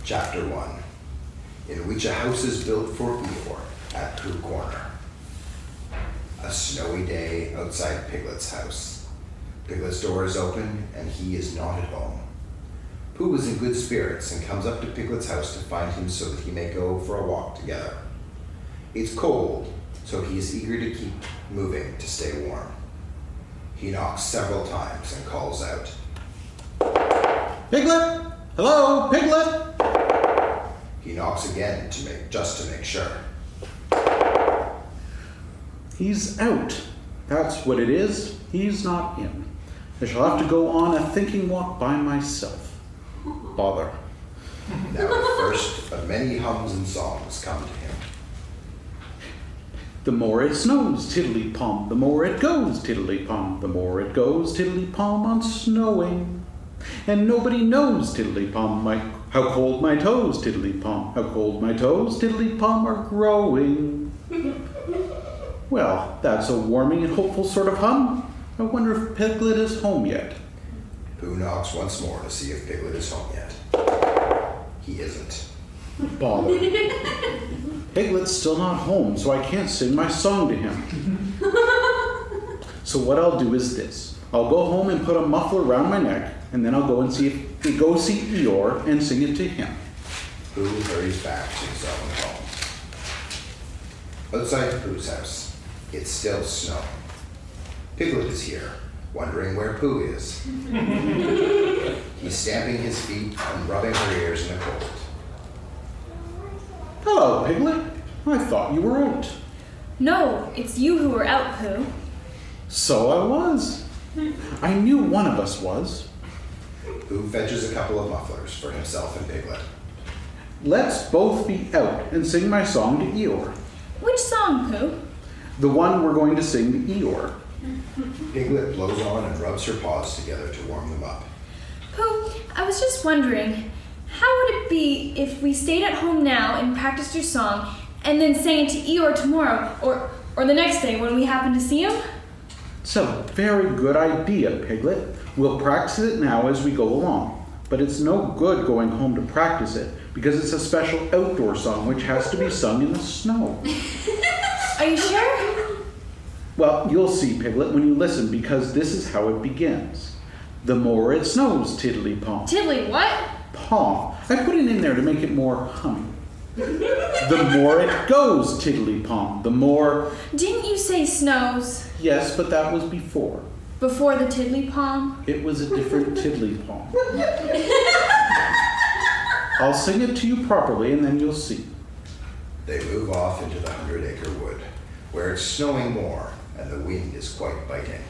Chapter 1, in which a house is built for Eeyore at Pooh Corner. A snowy day outside Piglet's house. Piglet's door is open and he is not at home. Pooh is in good spirits and comes up to Piglet's house to find him so that he may go for a walk together. It's cold, so he is eager to keep moving to stay warm. He knocks several times and calls out, "Piglet! Hello, Piglet!" He knocks again just to make sure. He's out. That's what it is. He's not in. I shall have to go on a thinking walk by myself. Bother. Now the first of many hums and songs come to him. The more it snows, tiddly-pom, the more it goes, tiddly-pom, the more it goes, tiddly-pom on snowing. And nobody knows, tiddly-pom, how cold my toes, tiddly-pom, how cold my toes, tiddly-pom are growing. Well, that's a warming and hopeful sort of hum. I wonder if Piglet is home yet. Pooh knocks once more to see if Piglet is home yet. He isn't. Bother. Piglet's still not home, so I can't sing my song to him. So what I'll do is this. I'll go home and put a muffler around my neck, and then I'll go see Eeyore and sing it to him. Pooh hurries back to his own home. Outside Pooh's house, it's still snowing. Piglet is here, wondering where Pooh is. He's stamping his feet and rubbing her ears in the cold. Hello, Piglet. I thought you were out. No, it's you who were out, Pooh. So I was. I knew one of us was. Pooh fetches a couple of mufflers for himself and Piglet. Let's both be out and sing my song to Eeyore. Which song, Pooh? The one we're going to sing to Eeyore. Piglet blows on and rubs her paws together to warm them up. Pooh, I was just wondering, how would it be if we stayed at home now and practiced your song and then sang it to Eeyore tomorrow or the next day when we happen to see him? It's a very good idea, Piglet. We'll practice it now as we go along. But it's no good going home to practice it because it's a special outdoor song which has to be sung in the snow. Are you sure? Well, you'll see, Piglet, when you listen, because this is how it begins. The more it snows, tiddly-pom. Tiddly what? Pom. I put it in there to make it more humming. The more it goes, tiddly-pom. The more... Didn't you say snows? Yes, but that was before. Before the tiddly-pom? It was a different tiddly-pom. I'll sing it to you properly, and then you'll see. They move off into the 100-acre wood, where it's snowing more and the wind is quite biting.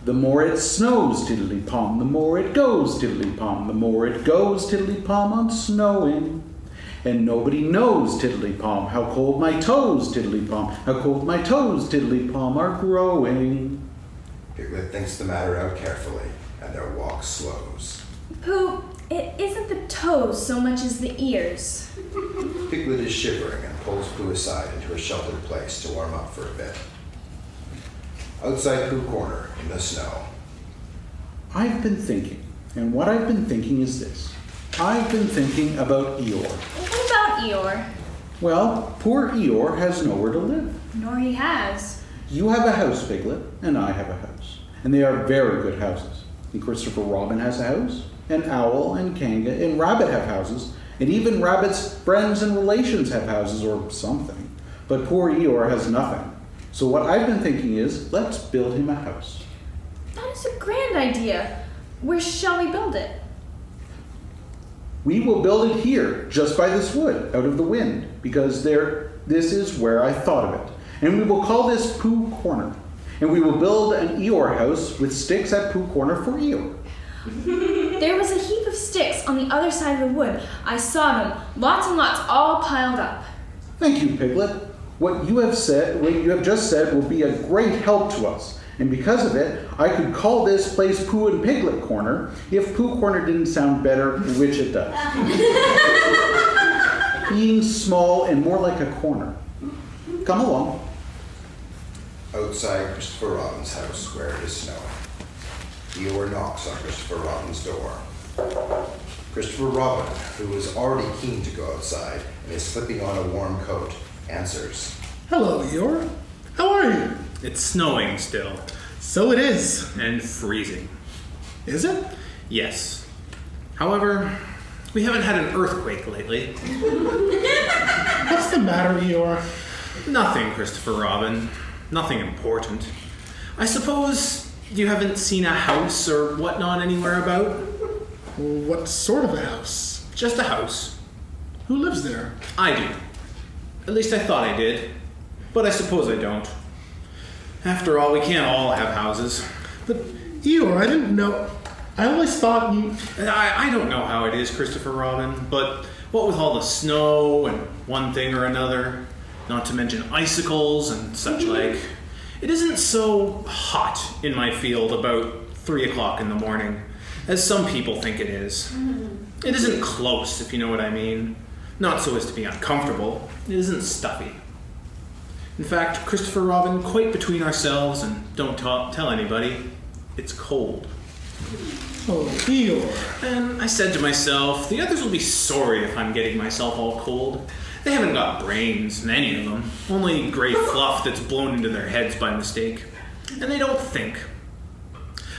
The more it snows, tiddly-pom, the more it goes, tiddly-pom, the more it goes, tiddly-pom on snowing. And nobody knows, tiddly-pom, how cold my toes, tiddly-pom, how cold my toes, tiddly-pom are growing. Piglet thinks the matter out carefully, and their walk slows. Pooh, it isn't the toes so much as the ears. Piglet is shivering and pulls Pooh aside into a sheltered place to warm up for a bit. Outside Pooh Corner, in the snow. I've been thinking, and what I've been thinking is this. I've been thinking about Eeyore. What about Eeyore? Well, poor Eeyore has nowhere to live. Nor he has. You have a house, Piglet, and I have a house. And they are very good houses. And Christopher Robin has a house, and Owl and Kanga and Rabbit have houses, and even Rabbit's friends and relations have houses or something. But poor Eeyore has nothing. So what I've been thinking is, let's build him a house. That is a grand idea. Where shall we build it? We will build it here, just by this wood, out of the wind, because this is where I thought of it. And we will call this Pooh Corner. And we will build an Eeyore house with sticks at Pooh Corner for Eeyore. There was a heap of sticks on the other side of the wood. I saw them, lots and lots, all piled up. Thank you, Piglet. What you have just said will be a great help to us. And because of it, I could call this place Pooh and Piglet Corner if Pooh Corner didn't sound better, which it does. Being small and more like a corner. Come along. Outside Christopher Robin's house, where it is snowing. Eeyore knocks on Christopher Robin's door. Christopher Robin, who is already keen to go outside and is slipping on a warm coat, answers. Hello, Eeyore. How are you? It's snowing still. So it is. And freezing. Is it? Yes. However, we haven't had an earthquake lately. What's the matter, Eeyore? Nothing, Christopher Robin. Nothing important. I suppose you haven't seen a house or whatnot anywhere about? What sort of a house? Just a house. Who lives there? I do. At least I thought I did. But I suppose I don't. After all, we can't all have houses. But, Eeyore, I didn't know. I always thought you... I don't know how it is, Christopher Robin, but what with all the snow and one thing or another, not to mention icicles and such like, it isn't so hot in my field about 3 o'clock in the morning, as some people think it is. It isn't close, if you know what I mean. Not so as to be uncomfortable. It isn't stuffy. In fact, Christopher Robin, quite between ourselves and don't tell anybody, it's cold. Oh, Eeyore. And I said to myself, the others will be sorry if I'm getting myself all cold. They haven't got brains, many of them. Only gray fluff that's blown into their heads by mistake. And they don't think.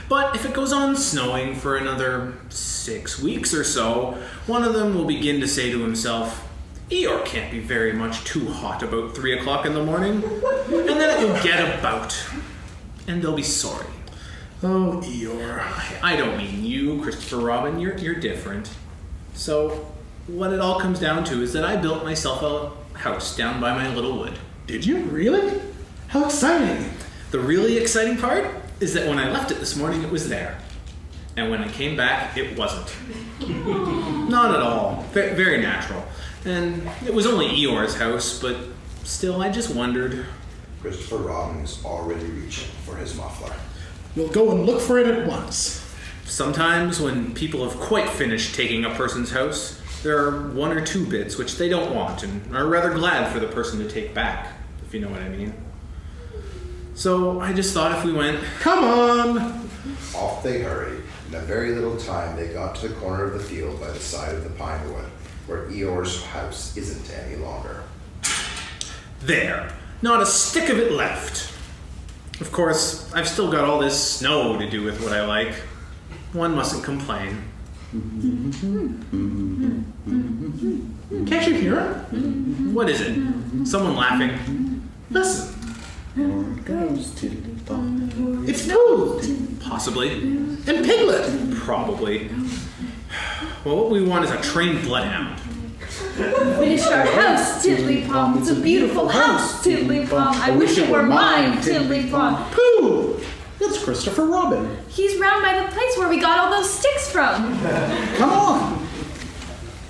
But if it goes on snowing for another 6 weeks or so, one of them will begin to say to himself, Eeyore can't be very much too hot about 3 o'clock in the morning. And then it will get about. And they'll be sorry. Oh, Eeyore. I don't mean you, Christopher Robin. You're different. So, what it all comes down to is that I built myself a house down by my little wood. Did you? Really? How exciting. The really exciting part is that when I left it this morning, it was there. And when I came back, it wasn't. Not at all. Very natural. And it was only Eeyore's house, but still, I just wondered. Christopher Robin is already reaching for his muffler. We'll go and look for it at once. Sometimes when people have quite finished taking a person's house, there are 1 or 2 bits which they don't want and are rather glad for the person to take back, if you know what I mean. So I just thought if we went... Come on! Off they hurried. In a very little time, they got to the corner of the field by the side of the pine wood, where Eeyore's house isn't any longer. There! Not a stick of it left! Of course, I've still got all this snow to do with what I like. One mustn't complain. Can't you hear it? What is it? Someone laughing? Listen. Goes tiddly-bum. It's Pooh! Possibly. And Piglet! Probably. Well, what we want is a trained bloodhound. Finished our house, tiddly-pom. It's a beautiful house, tiddly-pom. I wish it were mine, tiddly-pom. Pooh! It's Christopher Robin. He's round by the place where we got all those sticks from. Come on.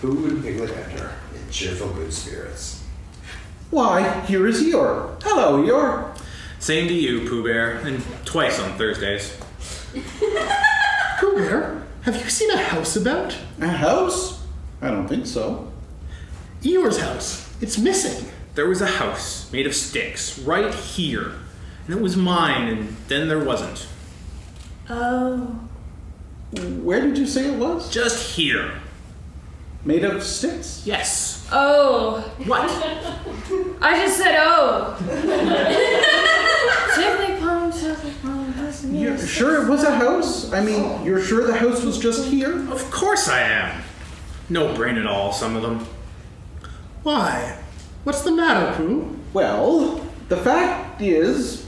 Pooh and Piglet enter in cheerful good spirits. Why, here is Eeyore. Hello, Eeyore. Same to you, Pooh Bear, and twice on Thursdays. Pooh Bear, have you seen a house about? A house? I don't think so. Eeyore's house. It's missing. There was a house made of sticks right here, and it was mine, and then there wasn't. Oh. Where did you say it was? Just here. Made of sticks? Yes. Oh. What? I just said oh. Tiddly-pom, tiddly-pom, house in You're your sure it was a house? I mean, you're sure the house was just here? Of course I am. No brain at all, some of them. Why? What's the matter, Pooh? Well, the fact is,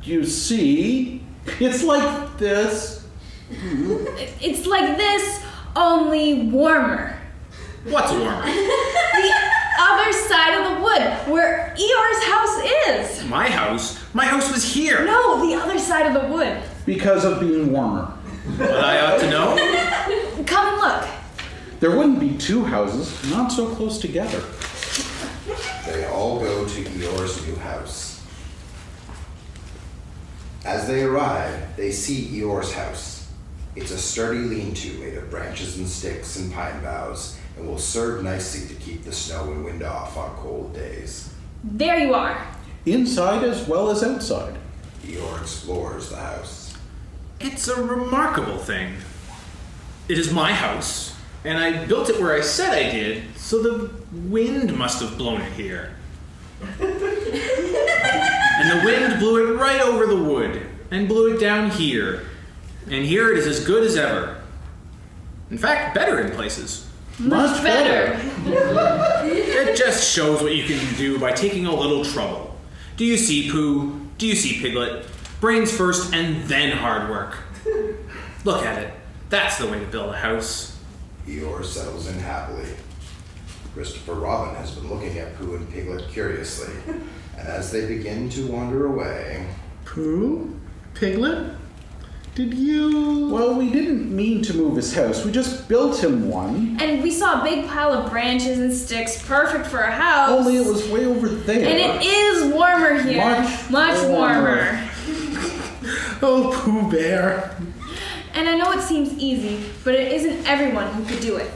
you see, it's like this. It's like this, only warmer. What's warmer? The other side of the wood, where Eeyore's house is. My house? My house was here. No, the other side of the wood. Because of being warmer. But I ought to know. Come and look. There wouldn't be 2 houses, not so close together. They all go to Eeyore's new house. As they arrive, they see Eeyore's house. It's a sturdy lean-to made of branches and sticks and pine boughs, and will serve nicely to keep the snow and wind off on cold days. There you are. Inside as well as outside. Eeyore explores the house. It's a remarkable thing. It is my house, and I built it where I said I did, so the wind must have blown it here. And the wind blew it right over the wood, and blew it down here. And here it is as good as ever. In fact, better in places. Much better. It just shows what you can do by taking a little trouble. Do you see, Pooh? Do you see, Piglet? Brains first and then hard work. Look at it. That's the way to build a house. Eeyore settles in happily. Christopher Robin has been looking at Pooh and Piglet curiously, and as they begin to wander away... Pooh? Piglet? Did you... Well, we didn't mean to move his house. We just built him one. And we saw a big pile of branches and sticks, perfect for a house. Only it was way over there. And it is warmer here. Much warmer. Oh, Pooh Bear. And I know it seems easy, but it isn't everyone who could do it.